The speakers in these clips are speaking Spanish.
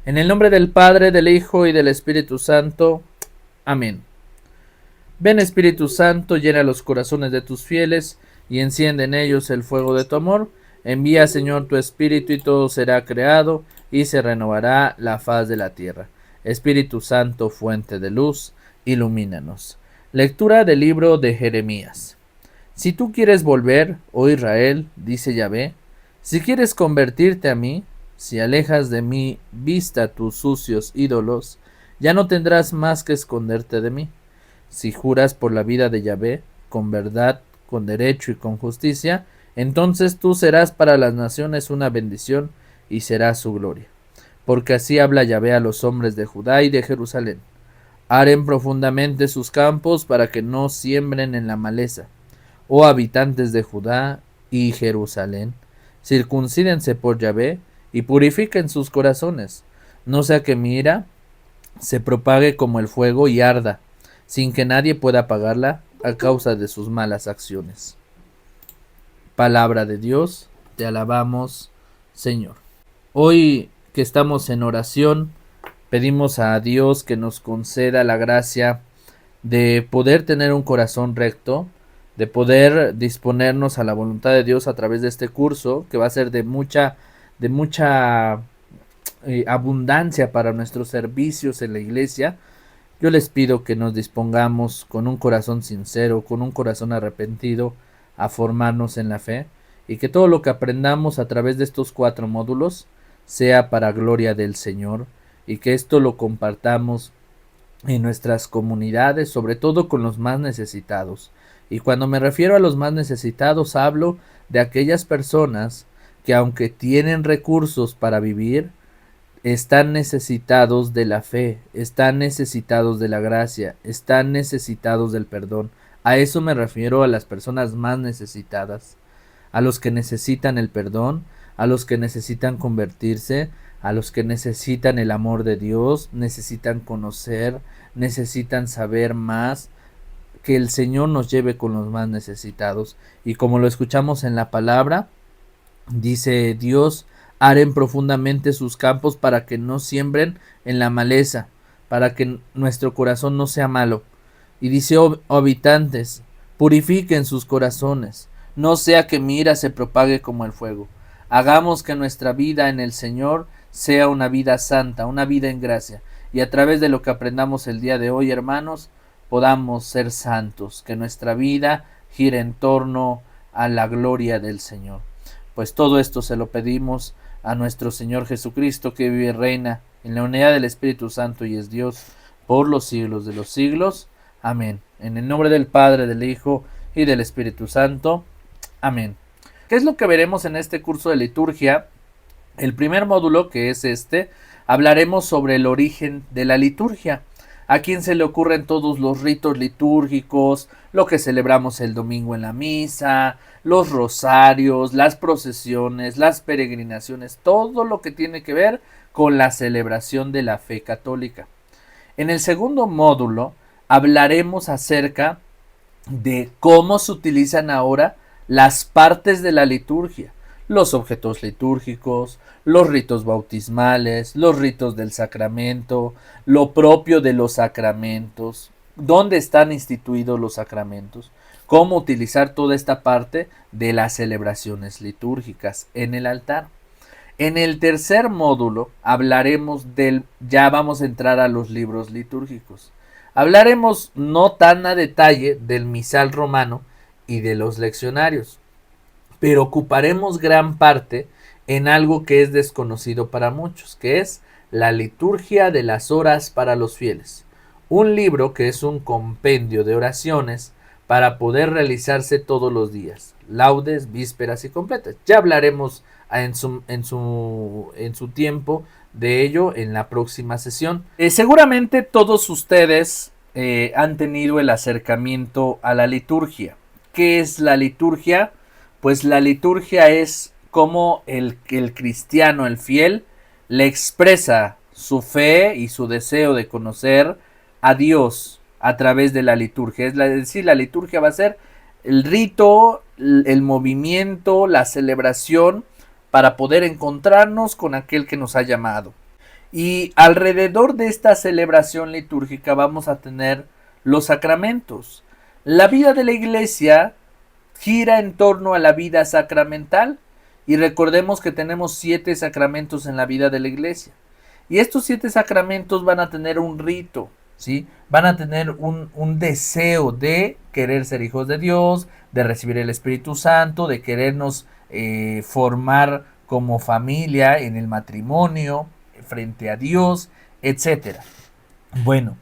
En el nombre del Padre, del Hijo y del Espíritu Santo. Amén. Ven Espíritu Santo, llena los corazones de tus fieles y enciende en ellos el fuego de tu amor. Envía, Señor, tu Espíritu y todo será creado y se renovará la faz de la tierra. Espíritu Santo, fuente de luz, ilumínanos. Lectura del libro de Jeremías. Si tú quieres volver, oh Israel, dice Yahvé, si quieres convertirte a mí, si alejas de mi vista tus sucios ídolos, ya no tendrás más que esconderte de mí. Si juras por la vida de Yahvé, con verdad, con derecho y con justicia, entonces tú serás para las naciones una bendición y serás su gloria. Porque así habla Yahvé a los hombres de Judá y de Jerusalén. Aren profundamente sus campos para que no siembren en la maleza. Oh habitantes de Judá y Jerusalén, circuncídense por Yahvé y purifiquen sus corazones, no sea que mi ira se propague como el fuego y arda, sin que nadie pueda apagarla a causa de sus malas acciones. Palabra de Dios, te alabamos, Señor. Hoy que estamos en oración, pedimos a Dios que nos conceda la gracia de poder tener un corazón recto, de poder disponernos a la voluntad de Dios a través de este curso, que va a ser de mucha abundancia para nuestros servicios en la iglesia. Yo les pido que nos dispongamos con un corazón sincero, con un corazón arrepentido, a formarnos en la fe, y que todo lo que aprendamos a través de estos 4 módulos sea para gloria del Señor, y que esto lo compartamos en nuestras comunidades, sobre todo con los más necesitados. Y cuando me refiero a los más necesitados, hablo de aquellas personas que, aunque tienen recursos para vivir, están necesitados de la fe, están necesitados de la gracia, están necesitados del perdón. A eso me refiero, a las personas más necesitadas, a los que necesitan el perdón, a los que necesitan convertirse, a los que necesitan el amor de Dios, necesitan conocer, necesitan saber más, que el Señor nos lleve con los más necesitados. Y como lo escuchamos en la palabra, dice Dios: aren profundamente sus campos para que no siembren en la maleza, para que nuestro corazón no sea malo. Y dice: oh habitantes, purifiquen sus corazones, no sea que mi ira se propague como el fuego. Hagamos que nuestra vida en el Señor sea una vida santa, una vida en gracia, y a través de lo que aprendamos el día de hoy, hermanos, podamos ser santos, que nuestra vida gire en torno a la gloria del Señor. Pues todo esto se lo pedimos a nuestro Señor Jesucristo, que vive y reina en la unidad del Espíritu Santo y es Dios por los siglos de los siglos. Amén. En el nombre del Padre, del Hijo y del Espíritu Santo. Amén. ¿Qué es lo que veremos en este curso de liturgia? El primer módulo, que es este, hablaremos sobre el origen de la liturgia. ¿A quién se le ocurren todos los ritos litúrgicos, lo que celebramos el domingo en la misa, los rosarios, las procesiones, las peregrinaciones, todo lo que tiene que ver con la celebración de la fe católica? En el segundo módulo hablaremos acerca de cómo se utilizan ahora las partes de la liturgia, los objetos litúrgicos, los ritos bautismales, los ritos del sacramento, lo propio de los sacramentos, dónde están instituidos los sacramentos, cómo utilizar toda esta parte de las celebraciones litúrgicas en el altar. En el tercer módulo hablaremos ya vamos a entrar a los libros litúrgicos. Hablaremos no tan a detalle del misal romano y de los leccionarios, pero ocuparemos gran parte en algo que es desconocido para muchos, que es la liturgia de las horas para los fieles. Un libro que es un compendio de oraciones para poder realizarse todos los días, laudes, vísperas y completas. Ya hablaremos en su tiempo de ello en la próxima sesión. Seguramente todos ustedes han tenido el acercamiento a la liturgia. ¿Qué es la liturgia? Pues la liturgia es como el cristiano, el fiel, le expresa su fe y su deseo de conocer a Dios a través de la liturgia. Es decir, la liturgia va a ser el rito, el movimiento, la celebración para poder encontrarnos con aquel que nos ha llamado. Y alrededor de esta celebración litúrgica vamos a tener los sacramentos. La vida de la iglesia gira en torno a la vida sacramental y recordemos que tenemos 7 sacramentos en la vida de la iglesia. Y estos 7 sacramentos van a tener un rito, ¿sí? Van a tener un deseo de querer ser hijos de Dios, de recibir el Espíritu Santo, de querernos formar como familia en el matrimonio, frente a Dios, etcétera. Bueno,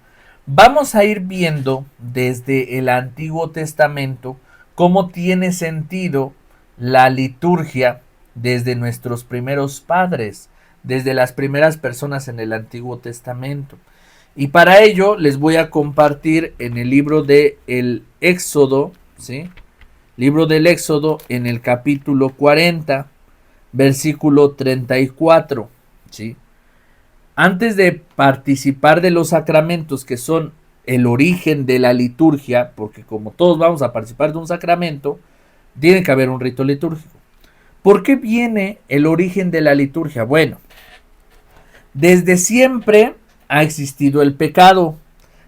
vamos a ir viendo desde el Antiguo Testamento cómo tiene sentido la liturgia desde nuestros primeros padres, desde las primeras personas en el Antiguo Testamento. Y para ello les voy a compartir en el libro de el Éxodo, ¿sí? Libro del Éxodo en el capítulo 40, versículo 34, ¿sí? Antes de participar de los sacramentos que son el origen de la liturgia, porque como todos vamos a participar de un sacramento, tiene que haber un rito litúrgico. ¿Por qué viene el origen de la liturgia? Bueno, desde siempre ha existido el pecado.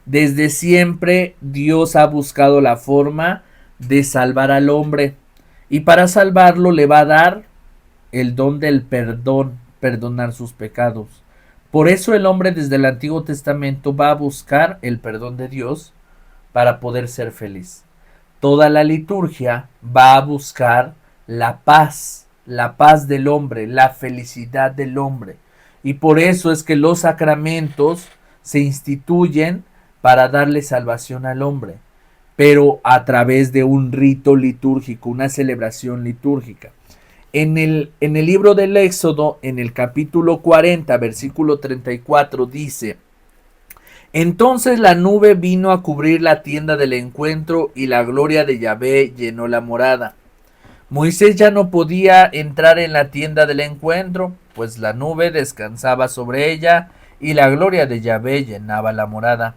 Desde siempre Dios ha buscado la forma de salvar al hombre. Y para salvarlo le va a dar el don del perdón, perdonar sus pecados. Por eso el hombre desde el Antiguo Testamento va a buscar el perdón de Dios para poder ser feliz. Toda la liturgia va a buscar la paz del hombre, la felicidad del hombre. Y por eso es que los sacramentos se instituyen para darle salvación al hombre, pero a través de un rito litúrgico, una celebración litúrgica. En el libro del Éxodo, en el capítulo 40, versículo 34, dice: entonces la nube vino a cubrir la tienda del encuentro y la gloria de Yahvé llenó la morada. Moisés ya no podía entrar en la tienda del encuentro, pues la nube descansaba sobre ella y la gloria de Yahvé llenaba la morada.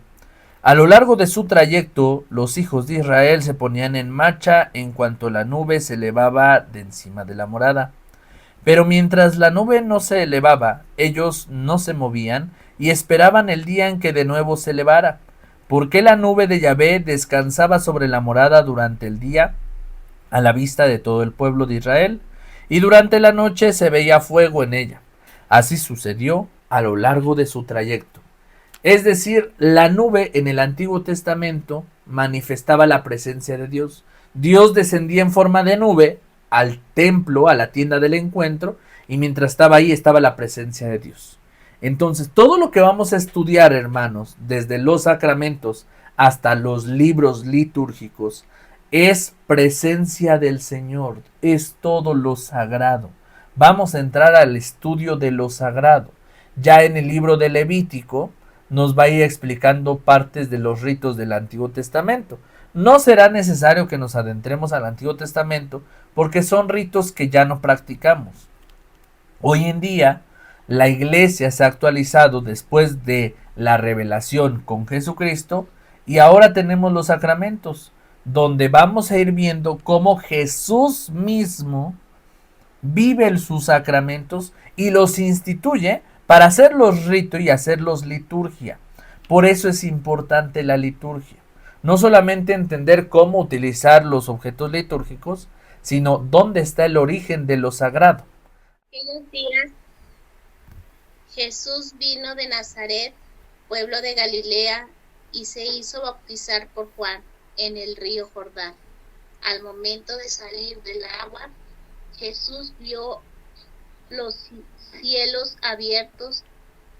A lo largo de su trayecto, los hijos de Israel se ponían en marcha en cuanto la nube se elevaba de encima de la morada. Pero mientras la nube no se elevaba, ellos no se movían y esperaban el día en que de nuevo se elevara, porque la nube de Yahvé descansaba sobre la morada durante el día a la vista de todo el pueblo de Israel, y durante la noche se veía fuego en ella. Así sucedió a lo largo de su trayecto. Es decir, la nube en el Antiguo Testamento manifestaba la presencia de Dios. Dios descendía en forma de nube al templo, a la tienda del encuentro, y mientras estaba ahí estaba la presencia de Dios. Entonces, todo lo que vamos a estudiar, hermanos, desde los sacramentos hasta los libros litúrgicos, es presencia del Señor, es todo lo sagrado. Vamos a entrar al estudio de lo sagrado. Ya en el libro de Levítico nos va a ir explicando partes de los ritos del Antiguo Testamento. No será necesario que nos adentremos al Antiguo Testamento porque son ritos que ya no practicamos. Hoy en día, la iglesia se ha actualizado después de la revelación con Jesucristo y ahora tenemos los sacramentos, donde vamos a ir viendo cómo Jesús mismo vive sus sacramentos y los instituye para hacerlos rito y hacerlos liturgia. Por eso es importante la liturgia. No solamente entender cómo utilizar los objetos litúrgicos, sino dónde está el origen de lo sagrado. Aquellos días Jesús vino de Nazaret, pueblo de Galilea, y se hizo bautizar por Juan en el río Jordán. Al momento de salir del agua, Jesús vio los cielos abiertos,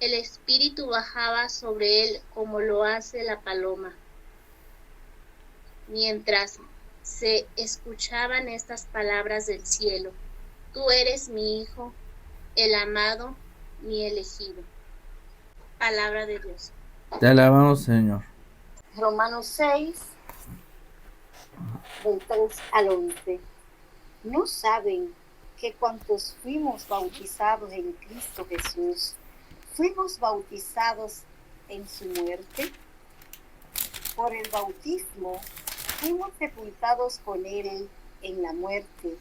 el Espíritu bajaba sobre él como lo hace la paloma. Mientras se escuchaban estas palabras del cielo: tú eres mi Hijo, el amado, mi elegido. Palabra de Dios. Te alabamos, Señor. Romanos 6, del 3 al 11. ¿No saben que cuantos fuimos bautizados en Cristo Jesús, fuimos bautizados en su muerte? Por el bautismo fuimos sepultados con él en la muerte,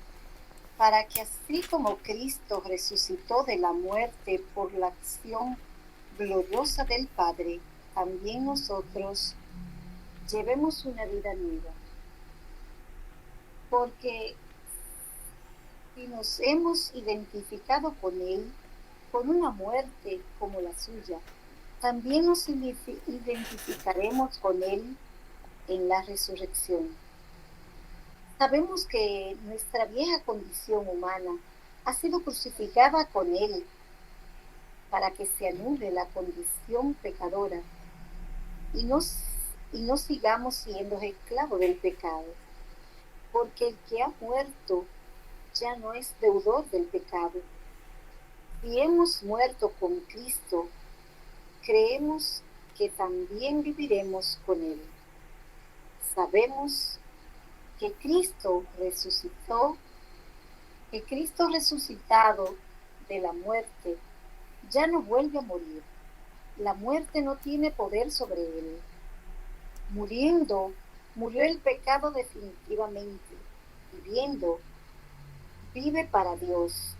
para que así como Cristo resucitó de la muerte por la acción gloriosa del Padre, también nosotros llevemos una vida nueva. Porque si nos hemos identificado con Él, con una muerte como la suya, también nos identificaremos con Él en la resurrección. Sabemos que nuestra vieja condición humana ha sido crucificada con Él para que se anule la condición pecadora y no sigamos siendo esclavos del pecado. Porque el que ha muerto ya no es deudor del pecado. Si hemos muerto con Cristo, creemos que también viviremos con Él. Sabemos que Cristo resucitado de la muerte, ya no vuelve a morir. La muerte no tiene poder sobre Él. Murió el pecado definitivamente. Viviendo, vive para Dios.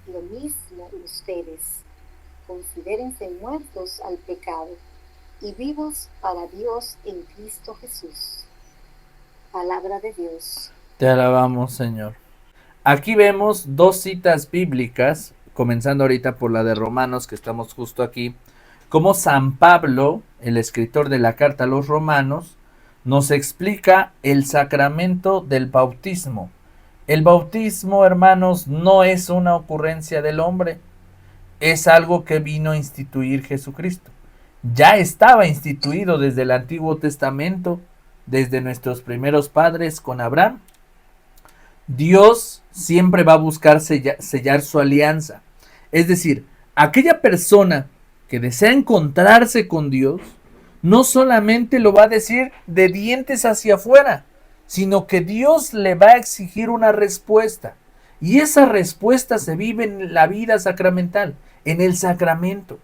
Lo mismo ustedes. Considérense muertos al pecado y vivos para Dios en Cristo Jesús. Palabra de Dios. Te alabamos, Señor. Aquí vemos dos citas bíblicas, comenzando ahorita por la de Romanos, que estamos justo aquí, como San Pablo, el escritor de la carta a los Romanos, nos explica el sacramento del bautismo. El bautismo, hermanos, no es una ocurrencia del hombre, es algo que vino a instituir Jesucristo. Ya estaba instituido desde el Antiguo Testamento, desde nuestros primeros padres con Abraham. Dios siempre va a buscar sellar su alianza. Es decir, aquella persona que desea encontrarse con Dios, no solamente lo va a decir de dientes hacia afuera, sino que Dios le va a exigir una respuesta. Y esa respuesta se vive en la vida sacramental, en el sacramento.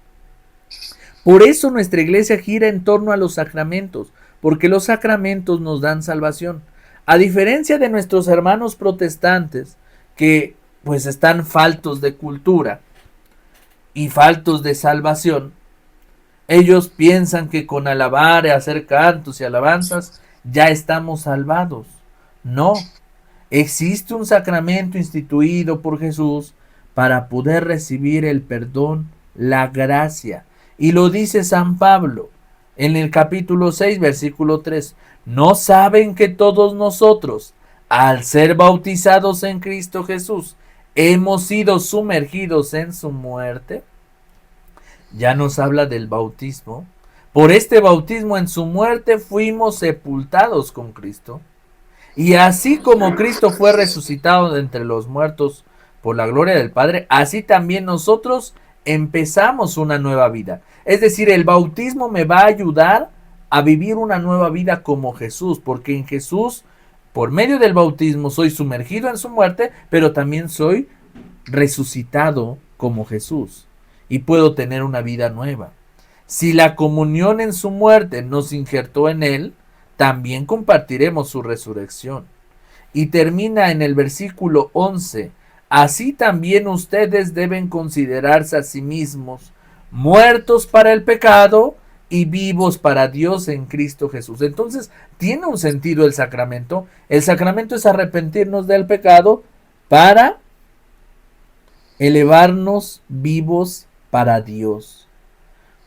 Por eso nuestra iglesia gira en torno a los sacramentos, porque los sacramentos nos dan salvación. A diferencia de nuestros hermanos protestantes, que pues están faltos de cultura y faltos de salvación, ellos piensan que con alabar y hacer cantos y alabanzas ya estamos salvados. No, existe un sacramento instituido por Jesús para poder recibir el perdón, la gracia. Y lo dice San Pablo en el capítulo 6, versículo 3. ¿No saben que todos nosotros, al ser bautizados en Cristo Jesús, hemos sido sumergidos en su muerte? Ya nos habla del bautismo. Por este bautismo en su muerte fuimos sepultados con Cristo. Y así como Cristo fue resucitado de entre los muertos por la gloria del Padre, así también nosotros empezamos una nueva vida. Es decir, el bautismo me va a ayudar a vivir una nueva vida como Jesús, porque en Jesús, por medio del bautismo, soy sumergido en su muerte, pero también soy resucitado como Jesús y puedo tener una vida nueva. Si la comunión en su muerte nos injertó en él, también compartiremos su resurrección. Y termina en el versículo 11. Así también ustedes deben considerarse a sí mismos muertos para el pecado y vivos para Dios en Cristo Jesús. Entonces, tiene un sentido el sacramento. El sacramento es arrepentirnos del pecado para elevarnos vivos para Dios.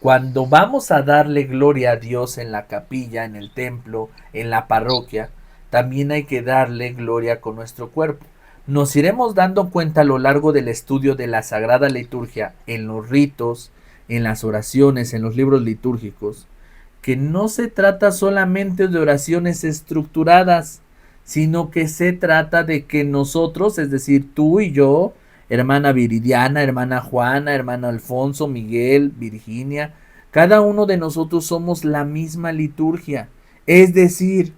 Cuando vamos a darle gloria a Dios en la capilla, en el templo, en la parroquia, también hay que darle gloria con nuestro cuerpo. Nos iremos dando cuenta a lo largo del estudio de la Sagrada Liturgia, en los ritos, en las oraciones, en los libros litúrgicos, que no se trata solamente de oraciones estructuradas, sino que se trata de que nosotros, es decir, tú y yo, hermana Viridiana, hermana Juana, hermano Alfonso, Miguel, Virginia, cada uno de nosotros somos la misma liturgia. Es decir,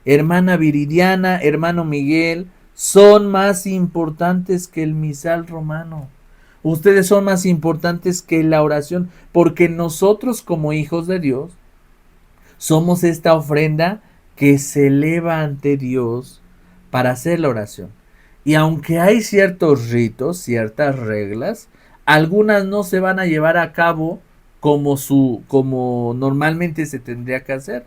hermana Viridiana, hermano Miguel, son más importantes que el misal romano. Ustedes son más importantes que la oración, porque nosotros como hijos de Dios somos esta ofrenda que se eleva ante Dios para hacer la oración. Y aunque hay ciertos ritos, ciertas reglas, algunas no se van a llevar a cabo como normalmente se tendría que hacer.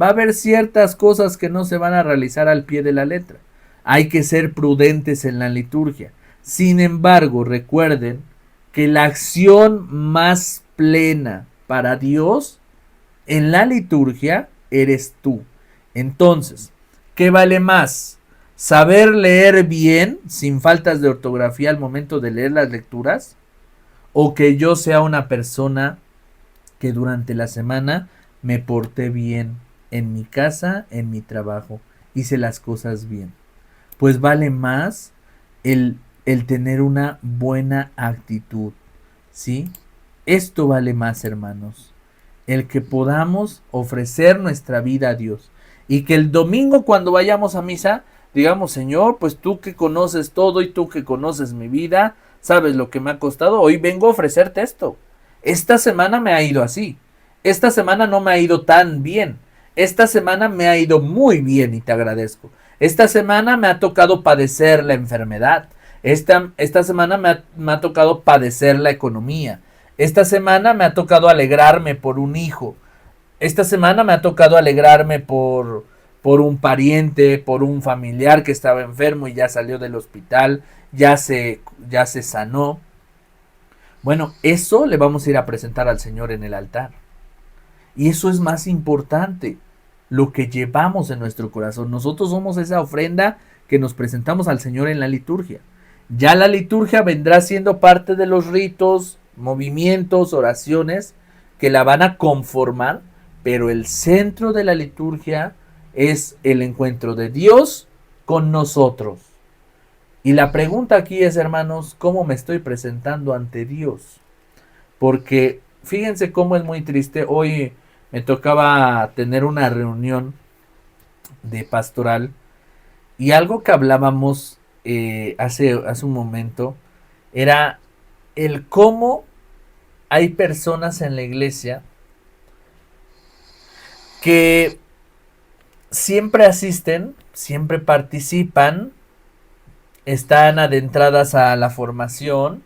Va a haber ciertas cosas que no se van a realizar al pie de la letra. Hay que ser prudentes en la liturgia. Sin embargo, recuerden que la acción más plena para Dios en la liturgia eres tú. Entonces, ¿qué vale más? ¿Saber leer bien, sin faltas de ortografía al momento de leer las lecturas? ¿O que yo sea una persona que durante la semana me porté bien en mi casa, en mi trabajo, hice las cosas bien? Pues vale más el tener una buena actitud, ¿sí? Esto vale más, hermanos. El que podamos ofrecer nuestra vida a Dios. Y que el domingo cuando vayamos a misa, digamos, Señor, pues tú que conoces todo y tú que conoces mi vida, sabes lo que me ha costado, hoy vengo a ofrecerte esto. Esta semana me ha ido así. Esta semana no me ha ido tan bien. Esta semana me ha ido muy bien y te agradezco. Esta semana me ha tocado padecer la enfermedad. Esta semana me ha tocado padecer la economía. Esta semana me ha tocado alegrarme por un hijo. Esta semana me ha tocado alegrarme por un pariente, por un familiar que estaba enfermo y ya salió del hospital, ya se sanó. Bueno, eso le vamos a ir a presentar al Señor en el altar. Y eso es más importante, lo que llevamos en nuestro corazón. Nosotros somos esa ofrenda que nos presentamos al Señor en la liturgia. Ya la liturgia vendrá siendo parte de los ritos, movimientos, oraciones que la van a conformar, pero el centro de la liturgia es el encuentro de Dios con nosotros. Y la pregunta aquí es, hermanos, ¿cómo me estoy presentando ante Dios? Porque fíjense cómo es muy triste. Hoy me tocaba tener una reunión de pastoral y algo que hablábamos hace un momento era el cómo hay personas en la iglesia que siempre asisten, siempre participan, están adentradas a la formación,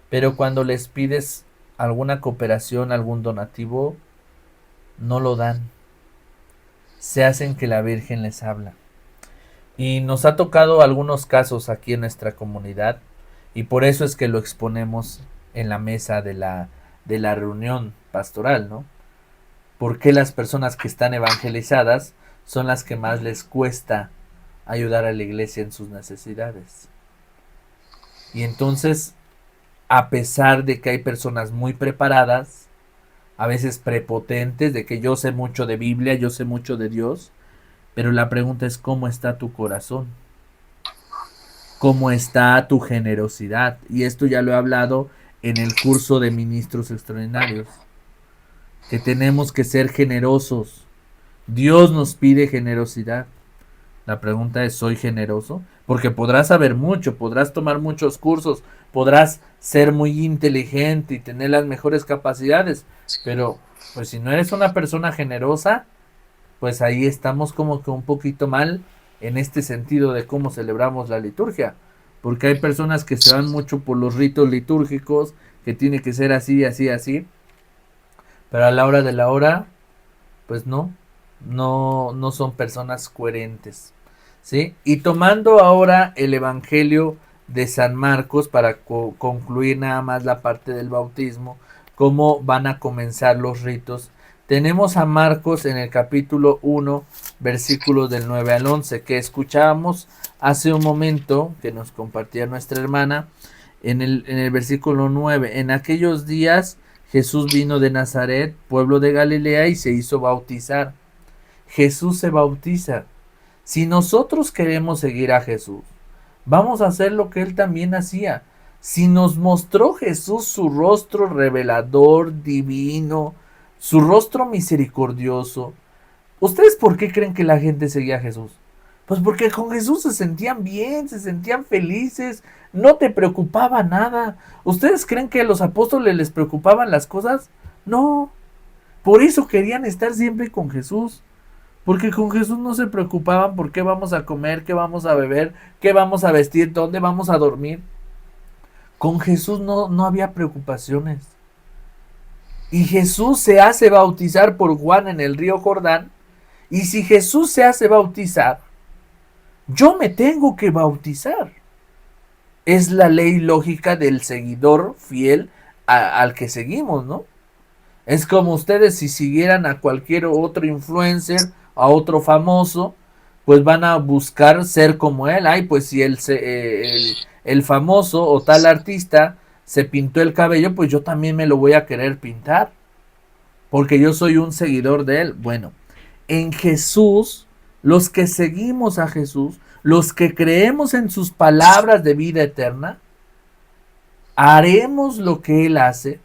pero cuando les pides alguna cooperación, algún donativo, no lo dan. Se hacen que la Virgen les habla. Y nos ha tocado algunos casos aquí en nuestra comunidad y por eso es que lo exponemos en la mesa de la reunión pastoral, ¿no? Porque las personas que están evangelizadas son las que más les cuesta ayudar a la iglesia en sus necesidades. Y entonces, a pesar de que hay personas muy preparadas, a veces prepotentes, de que yo sé mucho de Biblia, yo sé mucho de Dios, pero la pregunta es ¿cómo está tu corazón? ¿Cómo está tu generosidad? Y esto ya lo he hablado en el curso de ministros extraordinarios, que tenemos que ser generosos. Dios nos pide generosidad. La pregunta es, ¿soy generoso? Porque podrás saber mucho, podrás tomar muchos cursos, podrás ser muy inteligente y tener las mejores capacidades, pero pues si no eres una persona generosa, pues ahí estamos como que un poquito mal en este sentido de cómo celebramos la liturgia, porque hay personas que se van mucho por los ritos litúrgicos, que tiene que ser así, así, así, pero a la hora de la hora, pues no son personas coherentes, ¿sí? Y tomando ahora el Evangelio de San Marcos para concluir nada más la parte del bautismo, cómo van a comenzar los ritos. Tenemos a Marcos en el capítulo 1, versículos del 9 al 11, que escuchábamos hace un momento, que nos compartía nuestra hermana, en el versículo 9. En aquellos días Jesús vino de Nazaret, pueblo de Galilea, y se hizo bautizar. Jesús se bautiza. Si nosotros queremos seguir a Jesús, vamos a hacer lo que Él también hacía. Si nos mostró Jesús su rostro revelador, divino, su rostro misericordioso, ¿ustedes por qué creen que la gente seguía a Jesús? Pues porque con Jesús se sentían bien, se sentían felices, no te preocupaba nada. ¿Ustedes creen que a los apóstoles les preocupaban las cosas? No, por eso querían estar siempre con Jesús. Porque con Jesús no se preocupaban por qué vamos a comer, qué vamos a beber, qué vamos a vestir, dónde vamos a dormir. Con Jesús no había preocupaciones. y Jesús se hace bautizar por Juan en el río Jordán, y si Jesús se hace bautizar, yo me tengo que bautizar. Es la ley lógica del seguidor fiel al que seguimos, ¿no? Es como ustedes si siguieran a cualquier otro influencer, a otro famoso, pues van a buscar ser como él. Ay, pues si el famoso o tal artista se pintó el cabello, pues yo también me lo voy a querer pintar, porque yo soy un seguidor de él. Bueno, en Jesús, los que seguimos a Jesús, los que creemos en sus palabras de vida eterna, haremos lo que él hace,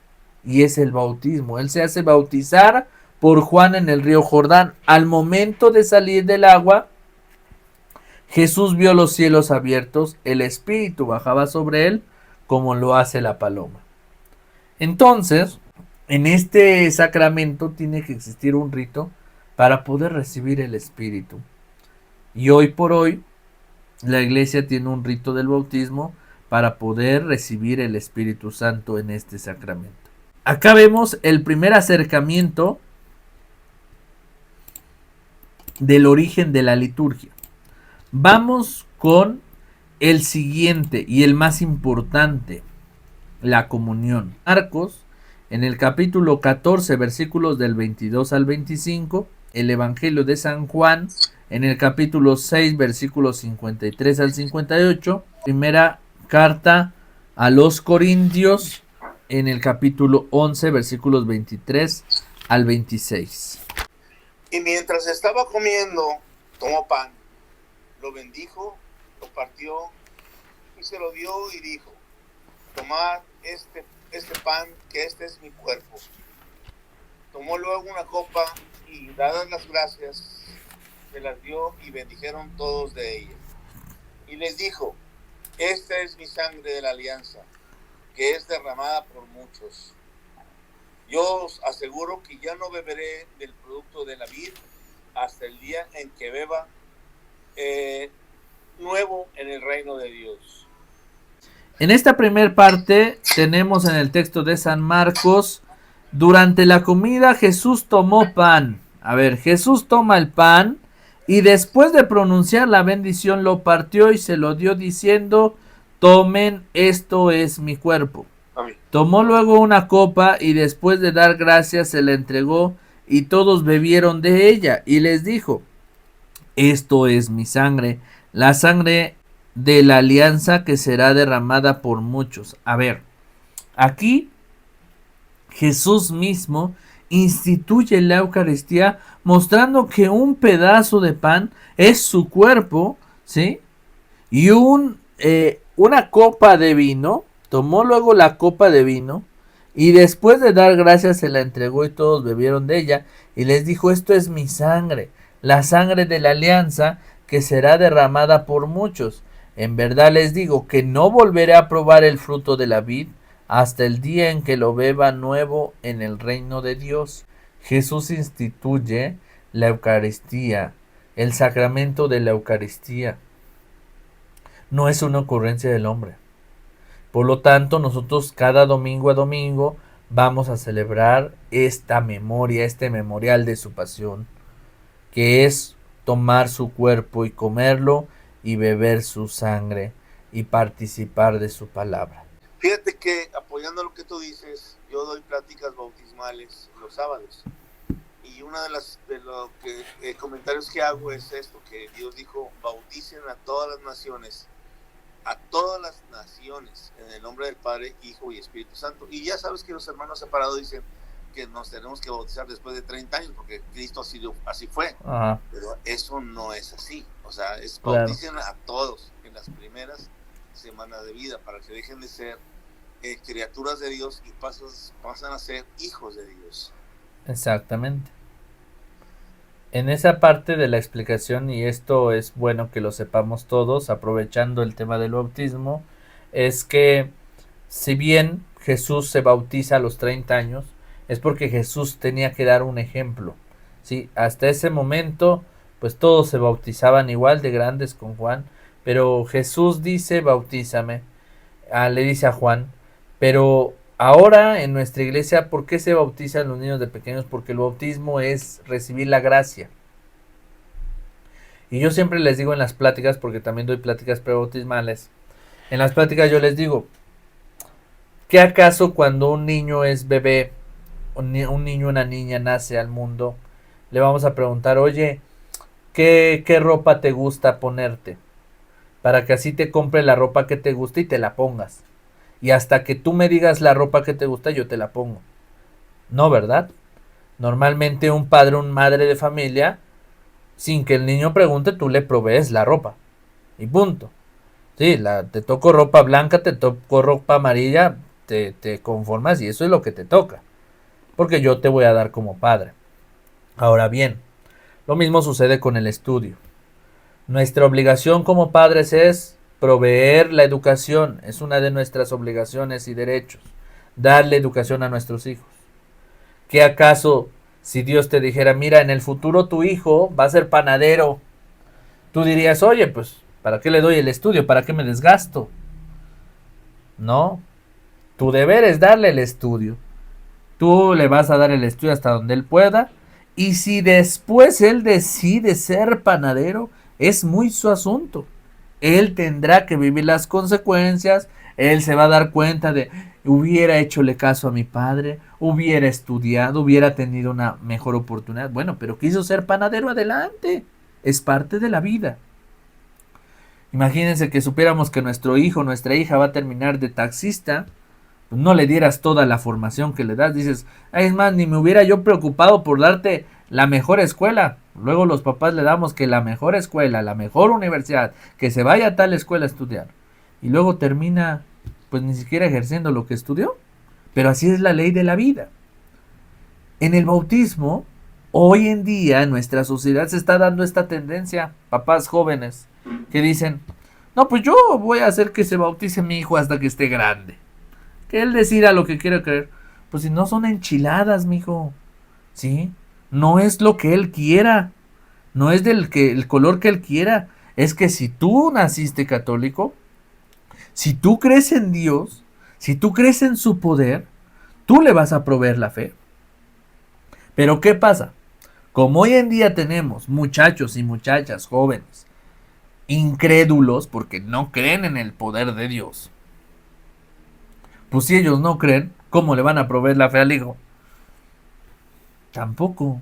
y es el bautismo. Él se hace bautizar por Juan en el río Jordán. Al momento de salir del agua, Jesús vio los cielos abiertos, el Espíritu bajaba sobre él como lo hace la paloma. Entonces, en este sacramento tiene que existir un rito para poder recibir el Espíritu. Y hoy por hoy, la Iglesia tiene un rito del bautismo para poder recibir el Espíritu Santo en este sacramento. Acá vemos el primer acercamiento del origen de la liturgia. Vamos con el siguiente y el más importante, la comunión. Marcos, en el capítulo 14, versículos del 22 al 25, el Evangelio de San Juan, en el capítulo 6, versículos 53 al 58, primera carta a los Corintios, en el capítulo 11, versículos 23 al 26. Y mientras estaba comiendo, tomó pan, lo bendijo, lo partió y se lo dio y dijo: tomad este pan, que este es mi cuerpo. Tomó luego una copa y, dadas las gracias, se las dio y bendijeron todos de ella. Y les dijo: esta es mi sangre de la alianza, que es derramada por muchos. Yo os aseguro que ya no beberé del producto de la vid hasta el día en que beba nuevo en el reino de Dios. En esta primera parte tenemos en el texto de San Marcos: durante la comida Jesús tomó pan. A ver, Jesús toma el pan y después de pronunciar la bendición lo partió y se lo dio diciendo: tomen, esto es mi cuerpo. Amén. Tomó luego una copa y después de dar gracias se la entregó y todos bebieron de ella, y les dijo: esto es mi sangre, la sangre de la alianza que será derramada por muchos. A ver, aquí Jesús mismo instituye la Eucaristía mostrando que un pedazo de pan es su cuerpo, ¿sí? Y una copa de vino. Tomó luego la copa de vino y después de dar gracias se la entregó y todos bebieron de ella, y les dijo: esto es mi sangre, la sangre de la alianza que será derramada por muchos. En verdad les digo que no volveré a probar el fruto de la vid hasta el día en que lo beba nuevo en el reino de Dios. Jesús instituye la Eucaristía, el sacramento de la Eucaristía. No es una ocurrencia del hombre. Por lo tanto, nosotros cada domingo a domingo vamos a celebrar esta memoria, este memorial de su pasión, que es tomar su cuerpo y comerlo y beber su sangre y participar de su palabra. Fíjate que, apoyando lo que tú dices, yo doy pláticas bautismales los sábados, y una de los comentarios que hago es esto, que Dios dijo: bauticen a todas las naciones en el nombre del Padre, Hijo y Espíritu Santo. Y ya sabes que los hermanos separados dicen que nos tenemos que bautizar después de 30 años porque Cristo así fue. Ajá. Pero eso no es así. O sea, es bauticen a todos en las primeras semanas de vida para que dejen de ser criaturas de Dios y pasan a ser hijos de Dios. Exactamente. En esa parte de la explicación, y esto es bueno que lo sepamos todos, aprovechando el tema del bautismo, es que si bien Jesús se bautiza a los 30 años, es porque Jesús tenía que dar un ejemplo, ¿sí? Hasta ese momento, pues todos se bautizaban igual de grandes con Juan, pero Jesús dice: bautízame, le dice a Juan, pero Ahora en nuestra iglesia, ¿por qué se bautizan los niños de pequeños? Porque el bautismo es recibir la gracia. Y yo siempre les digo en las pláticas, porque también doy pláticas prebautismales, en las pláticas yo les digo, ¿qué acaso cuando un niño es bebé, un niño o una niña nace al mundo, le vamos a preguntar, oye, ¿qué ropa te gusta ponerte? Para que así te compre la ropa que te gusta y te la pongas. Y hasta que tú me digas la ropa que te gusta, yo te la pongo. No, ¿verdad? Normalmente un padre o una madre de familia, sin que el niño pregunte, tú le provees la ropa. Y punto. Sí, te toco ropa blanca, te toco ropa amarilla, te conformas y eso es lo que te toca. Porque yo te voy a dar como padre. Ahora bien, lo mismo sucede con el estudio. Nuestra obligación como padres es proveer la educación. Es una de nuestras obligaciones y derechos. Darle educación a nuestros hijos. ¿Qué acaso si Dios te dijera, mira, en el futuro tu hijo va a ser panadero? Tú dirías, oye, pues, ¿para qué le doy el estudio? ¿Para qué me desgasto? No. Tu deber es darle el estudio. Tú le vas a dar el estudio hasta donde él pueda. Y si después él decide ser panadero, es muy su asunto. Él tendrá que vivir las consecuencias. Él se va a dar cuenta de, hubiera hechole caso a mi padre, hubiera estudiado, hubiera tenido una mejor oportunidad. Bueno, pero quiso ser panadero, adelante. Es parte de la vida. Imagínense que supiéramos que nuestro hijo, nuestra hija va a terminar de taxista. Pues no le dieras toda la formación que le das. Dices, es más, ni me hubiera yo preocupado por darte la mejor escuela. Luego los papás le damos que la mejor escuela, la mejor universidad, que se vaya a tal escuela a estudiar. Y luego termina, pues ni siquiera ejerciendo lo que estudió. Pero así es la ley de la vida. En el bautismo, hoy en día en nuestra sociedad se está dando esta tendencia. Papás jóvenes que dicen, no, pues yo voy a hacer que se bautice mi hijo hasta que esté grande. Que él decida lo que quiere creer. Pues si no son enchiladas, mijo. ¿Sí? No es lo que él quiera. No es el color que él quiera. Es que si tú naciste católico, si tú crees en Dios, si tú crees en su poder, tú le vas a proveer la fe. Pero ¿qué pasa? Como hoy en día tenemos muchachos y muchachas jóvenes incrédulos porque no creen en el poder de Dios, pues si ellos no creen, ¿cómo le van a proveer la fe al hijo? Tampoco.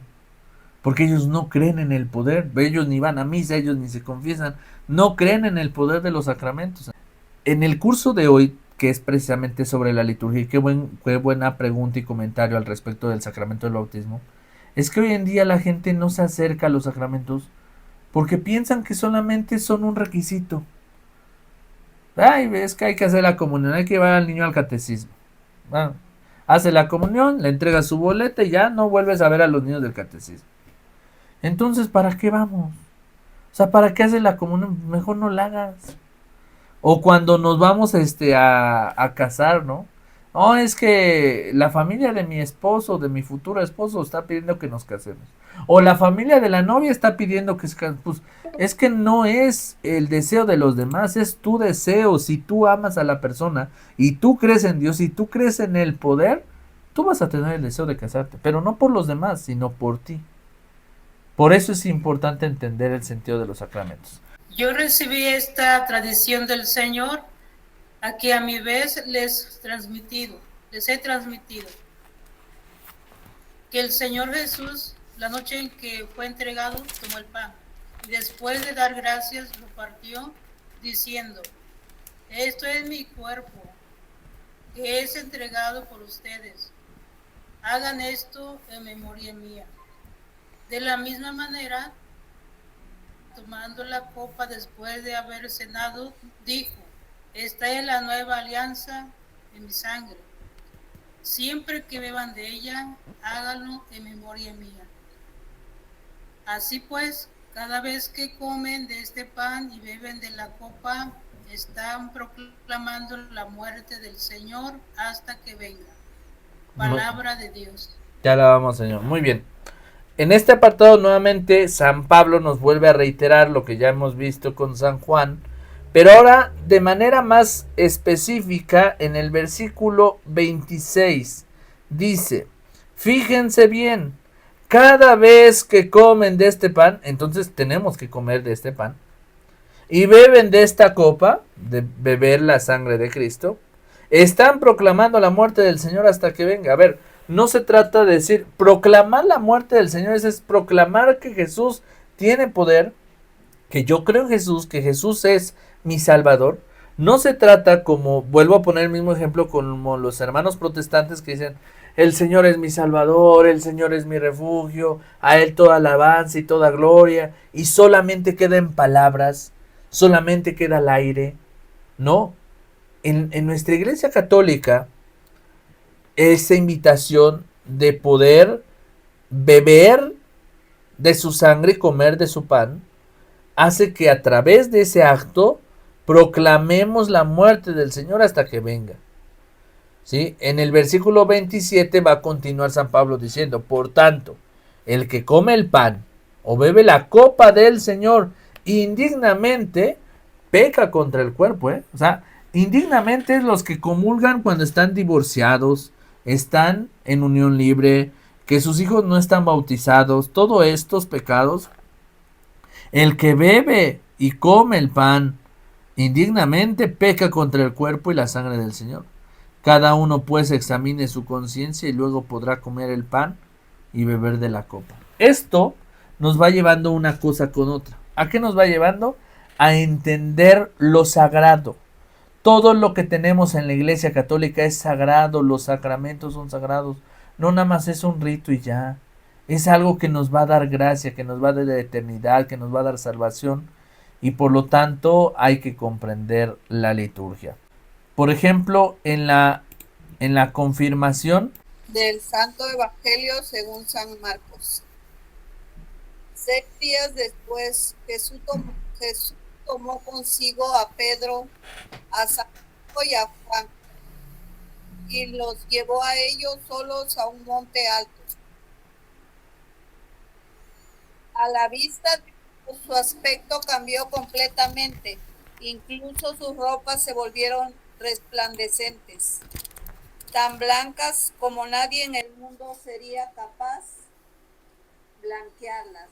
Porque ellos no creen en el poder. Ellos ni van a misa, ellos ni se confiesan. No creen en el poder de los sacramentos. En el curso de hoy, que es precisamente sobre la liturgia, y qué buena pregunta y comentario al respecto del sacramento del bautismo, es que hoy en día la gente no se acerca a los sacramentos porque piensan que solamente son un requisito. Ay, es que hay que hacer la comunión, hay que llevar al niño al catecismo. Bueno, hace la comunión, le entrega su boleta y ya no vuelves a ver a los niños del catecismo. Entonces, ¿para qué vamos? O sea, ¿para qué haces la comunión? Mejor no la hagas. O cuando nos vamos a casar, ¿no? No, es que la familia de mi esposo, de mi futuro esposo, está pidiendo que nos casemos. O la familia de la novia está pidiendo que se casen. Pues es que no es el deseo de los demás, es tu deseo. Si tú amas a la persona y tú crees en Dios y tú crees en el poder, tú vas a tener el deseo de casarte. Pero no por los demás, sino por ti. Por eso es importante entender el sentido de los sacramentos. Yo recibí esta tradición del Señor, a que a mi vez les he transmitido, que el Señor Jesús, la noche en que fue entregado, tomó el pan, y después de dar gracias, lo partió, diciendo, esto es mi cuerpo, que es entregado por ustedes. Hagan esto en memoria mía. De la misma manera, tomando la copa después de haber cenado, dijo, esta es la nueva alianza de mi sangre. Siempre que beban de ella, háganlo en memoria mía. Así pues, cada vez que comen de este pan y beben de la copa, están proclamando la muerte del Señor hasta que venga. Palabra de Dios. Te alabamos, Señor. Muy bien. En este apartado nuevamente San Pablo nos vuelve a reiterar lo que ya hemos visto con San Juan, Pero ahora, de manera más específica, en el versículo 26, dice, fíjense bien, cada vez que comen de este pan, entonces tenemos que comer de este pan, y beben de esta copa, de beber la sangre de Cristo, están proclamando la muerte del Señor hasta que venga. A ver, no se trata de decir, proclamar la muerte del Señor, es proclamar que Jesús tiene poder, que yo creo en Jesús, que Jesús es mi Salvador. No se trata, como vuelvo a poner el mismo ejemplo, como los hermanos protestantes que dicen, el Señor es mi Salvador, el Señor es mi refugio, a Él toda alabanza y toda gloria, y solamente queda en palabras, solamente queda al aire. No, en nuestra iglesia católica, esa invitación de poder beber de su sangre y comer de su pan, hace que a través de ese acto proclamemos la muerte del Señor hasta que venga. ¿Sí? En el versículo 27 va a continuar San Pablo diciendo, por tanto, el que come el pan o bebe la copa del Señor indignamente, peca contra el cuerpo. O sea, indignamente es los que comulgan cuando están divorciados, están en unión libre, que sus hijos no están bautizados, todos estos pecados. El que bebe y come el pan indignamente peca contra el cuerpo y la sangre del Señor. Cada uno pues examine su conciencia y luego podrá comer el pan y beber de la copa. Esto nos va llevando una cosa con otra. ¿A qué nos va llevando? A entender lo sagrado. Todo lo que tenemos en la Iglesia Católica es sagrado, los sacramentos son sagrados. No nada más es un rito y ya. Es algo que nos va a dar gracia, que nos va a dar eternidad, que nos va a dar salvación. Y por lo tanto hay que comprender la liturgia. Por ejemplo, en la confirmación del Santo Evangelio según San Marcos. 6 días después, Jesús tomó consigo a Pedro, a Santiago y a Juan, y los llevó a ellos solos a un monte alto. A la vista de su aspecto cambió completamente, incluso sus ropas se volvieron resplandecentes, tan blancas como nadie en el mundo sería capaz blanquearlas.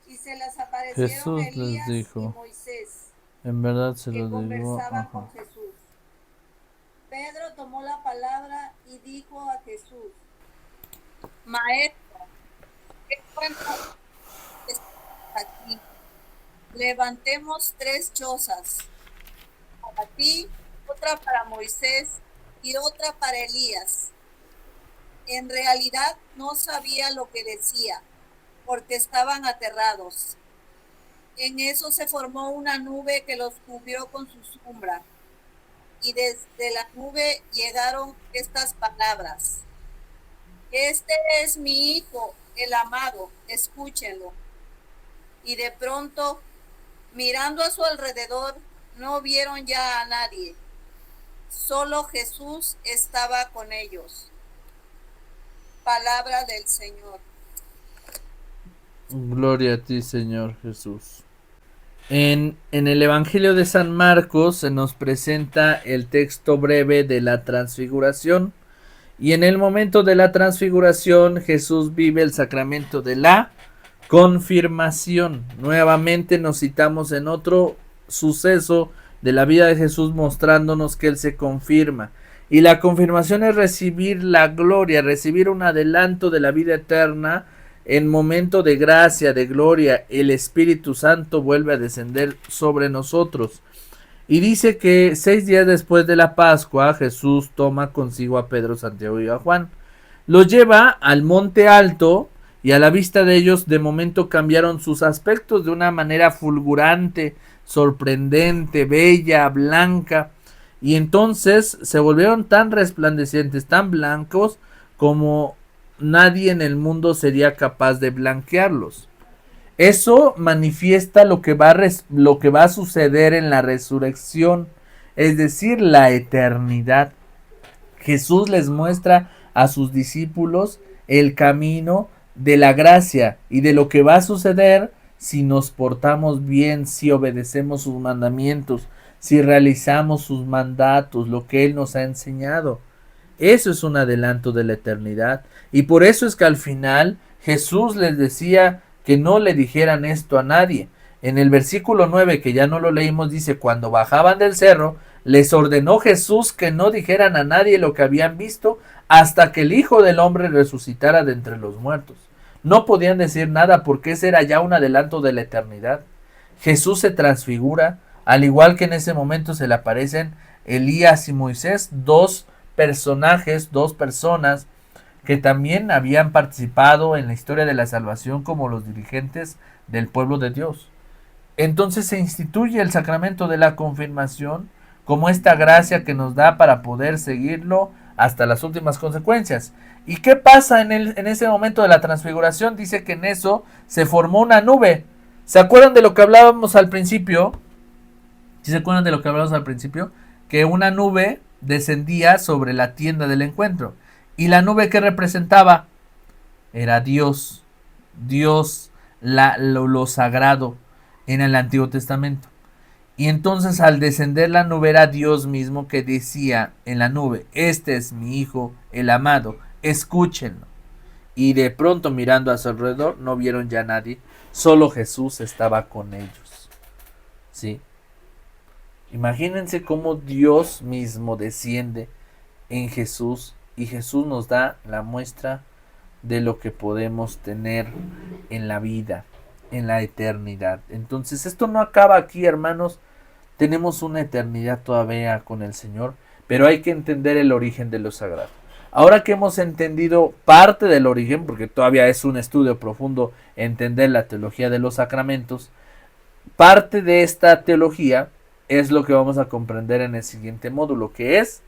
Y se les aparecieron Jesús Elías les dijo, y Moisés, en verdad se que lo digo, conversaban con Jesús. Pedro tomó la palabra y dijo a Jesús, Maestro, qué bueno estás aquí. Levantemos 3 chozas, para ti, otra para Moisés y otra para Elías. En realidad no sabía lo que decía, porque estaban aterrados. En eso se formó una nube que los cubrió con su sombra, y desde la nube llegaron estas palabras: Este es mi Hijo, el amado, escúchenlo. Y de pronto, mirando a su alrededor, no vieron ya a nadie. Solo Jesús estaba con ellos. Palabra del Señor. Gloria a ti, Señor Jesús. En el Evangelio de San Marcos se nos presenta el texto breve de la transfiguración, y en el momento de la transfiguración Jesús vive el sacramento de la confirmación. Nuevamente nos citamos en otro suceso de la vida de Jesús mostrándonos que Él se confirma. Y la confirmación es recibir la gloria, recibir un adelanto de la vida eterna. En momento de gracia, de gloria, el Espíritu Santo vuelve a descender sobre nosotros. Y dice que 6 días después de la Pascua, Jesús toma consigo a Pedro, Santiago y a Juan. Los lleva al monte alto, y a la vista de ellos de momento cambiaron sus aspectos de una manera fulgurante, sorprendente, bella, blanca. Y entonces se volvieron tan resplandecientes, tan blancos, como nadie en el mundo sería capaz de blanquearlos. Eso manifiesta lo que va a suceder en la resurrección, es decir, la eternidad. Jesús les muestra a sus discípulos el camino de la gracia y de lo que va a suceder si nos portamos bien, si obedecemos sus mandamientos, si realizamos sus mandatos, lo que Él nos ha enseñado. Eso es un adelanto de la eternidad. Y por eso es que al final Jesús les decía que no le dijeran esto a nadie. En el versículo 9, que ya no lo leímos, dice: cuando bajaban del cerro, les ordenó Jesús que no dijeran a nadie lo que habían visto hasta que el Hijo del Hombre resucitara de entre los muertos. No podían decir nada porque ese era ya un adelanto de la eternidad. Jesús se transfigura, al igual que en ese momento se le aparecen Elías y Moisés, dos personajes, dos personas que también habían participado en la historia de la salvación como los dirigentes del pueblo de Dios. Entonces se instituye el sacramento de la confirmación como esta gracia que nos da para poder seguirlo hasta las últimas consecuencias. ¿Y qué pasa en ese momento de la transfiguración? Dice que en eso se formó una nube. ¿Se acuerdan de lo que hablábamos al principio? ¿Sí se acuerdan de lo que hablábamos al principio? Que una nube descendía sobre la tienda del encuentro. Y la nube que representaba era Dios. Dios, lo sagrado en el Antiguo Testamento. Y entonces al descender la nube era Dios mismo que decía en la nube: este es mi Hijo, el amado, escúchenlo. Y de pronto, mirando a su alrededor, no vieron ya a nadie, solo Jesús estaba con ellos. ¿Sí? Imagínense cómo Dios mismo desciende en Jesús y Jesús nos da la muestra de lo que podemos tener en la vida, en la eternidad. Entonces esto no acaba aquí, hermanos. Tenemos una eternidad todavía con el Señor, pero hay que entender el origen de lo sagrado. Ahora que hemos entendido parte del origen, porque todavía es un estudio profundo entender la teología de los sacramentos, parte de esta teología es lo que vamos a comprender en el siguiente módulo, que es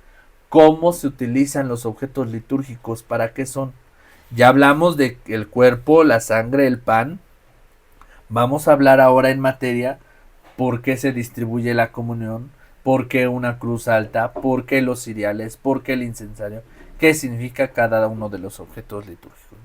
cómo se utilizan los objetos litúrgicos, para qué son. Ya hablamos de el cuerpo, la sangre, el pan. Vamos a hablar ahora en materia por qué se distribuye la comunión, por qué una cruz alta, por qué los ciriales, por qué el incensario, qué significa cada uno de los objetos litúrgicos.